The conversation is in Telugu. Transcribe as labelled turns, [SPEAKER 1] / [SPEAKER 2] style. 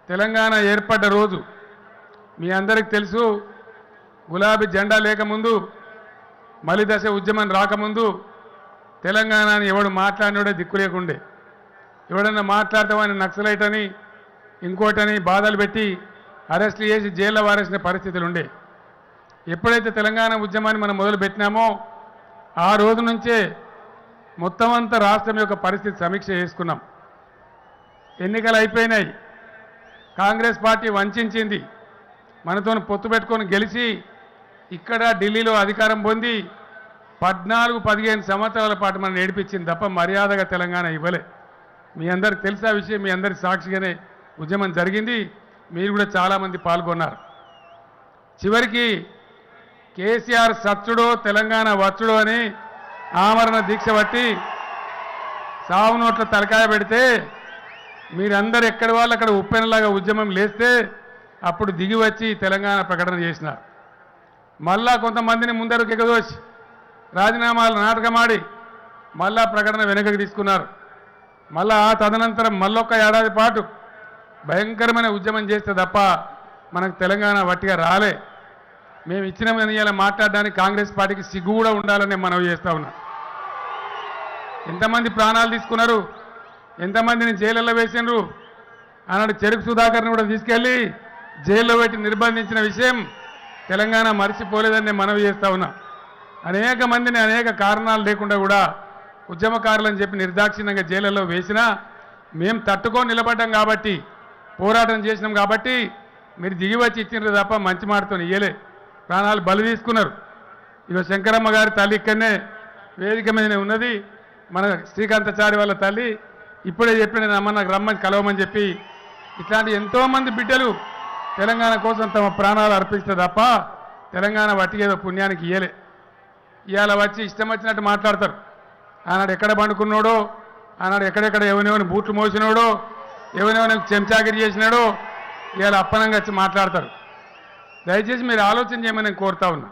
[SPEAKER 1] తెలంగాణ ఏర్పడ్డ రోజు మీ అందరికీ తెలుసు. గులాబీ జెండా లేకముందు, మలిదశ ఉద్యమం రాకముందు తెలంగాణని ఎవడు మాట్లాడినోడే దిక్కు లేకుండే. ఎవడన్నా మాట్లాడతామని నక్సలైట్ అని ఇంకోటని బాధలు పెట్టి అరెస్టులు చేసి జైల్లో వారేసిన పరిస్థితులు ఉండే. ఎప్పుడైతే తెలంగాణ ఉద్యమాన్ని మనం మొదలుపెట్టినామో ఆ రోజు నుంచే మొత్తం అంతా రాష్ట్రం యొక్క పరిస్థితి సమీక్ష చేసుకున్నాం. ఎన్నికలు అయిపోయినాయి. కాంగ్రెస్ పార్టీ వంచింది. మనతో పొత్తు పెట్టుకొని గెలిచి ఇక్కడ ఢిల్లీలో అధికారం పొంది 14-15 సంవత్సరాల పాటు మనం ఏడిపించింది తప్ప మర్యాదగా తెలంగాణ ఇవ్వలే. మీ అందరికి తెలుసా విషయం. మీ అందరి సాక్షిగానే ఉద్యమం జరిగింది. మీరు కూడా చాలామంది పాల్గొన్నారు. చివరికి కేసీఆర్ సచ్చుడో తెలంగాణ వచ్చుడో అని ఆమరణ దీక్ష పట్టి సావు నోట్ల తలకాయ పెడితే మీరందరూ ఎక్కడి వాళ్ళు అక్కడ ఉప్పెనలాగా ఉద్యమం లేస్తే అప్పుడు దిగి వచ్చి తెలంగాణ ప్రకటన చేసినారు. మళ్ళా కొంతమందిని ముందరకు ఎగదోసి రాజీనామాలు నాటకమాడి మళ్ళా ప్రకటన వెనుకకు తీసుకున్నారు. మళ్ళా తదనంతరం మళ్ళొక్క ఏడాది పాటు భయంకరమైన ఉద్యమం చేస్తే తప్ప మనకు తెలంగాణ వట్టిగా రాలే. మేము ఇచ్చిన ఇవాళ మాట్లాడడానికి కాంగ్రెస్ పార్టీకి సిగ్గు కూడా ఉండాలని మనవి చేస్తా ఉన్నా. ఎంతమంది ప్రాణాలు తీసుకున్నారు, ఎంతమందిని జైళ్ళల్లో వేసినారు. ఆనాడు చెరుకు సుధాకర్ని కూడా తీసుకెళ్ళి జైల్లో పెట్టి నిర్బంధించిన విషయం తెలంగాణ మర్చిపోలేదని నేను మనవి చేస్తా ఉన్నా. అనేక మందిని అనేక కారణాలు లేకుండా కూడా ఉద్యమకారులని చెప్పి నిర్దాక్షిణ్యంగా జైళ్ళల్లో వేసినా మేము తట్టుకొని నిలబడ్డాం కాబట్టి, పోరాటం చేసినాం కాబట్టి మీరు దిగి వచ్చి ఇచ్చినారు తప్ప మంచి మాటతో ఇయ్యలే. ప్రాణాలు బలి తీసుకున్నారు. ఇక శంకరమ్మ గారి తల్లి ఇక్కడనే వేదిక మీదనే ఉన్నది. మన శ్రీకాంతాచారి వాళ్ళ తల్లి ఇప్పుడే చెప్పిన అమ్మ నాకు రమ్మని కలవమని చెప్పి ఇట్లాంటి ఎంతోమంది బిడ్డలు తెలంగాణ కోసం తమ ప్రాణాలు అర్పిస్తే తప్ప తెలంగాణ వట్టికేదో పుణ్యానికి ఇయ్యలే. ఇవాళ వచ్చి ఇష్టం వచ్చినట్టు మాట్లాడతారు. ఆనాడు ఎక్కడ పండుకున్నాడో, ఆనాడు ఎక్కడెక్కడ ఎవరినెవరిని బూట్లు మోసినాడో, ఎవరినెవరిని చెంచాగిరి చేసినాడో ఇవాళ అప్పనంగా వచ్చి మాట్లాడతారు. దయచేసి మీరు ఆలోచన చేయమని నేను కోరుతా ఉన్నా.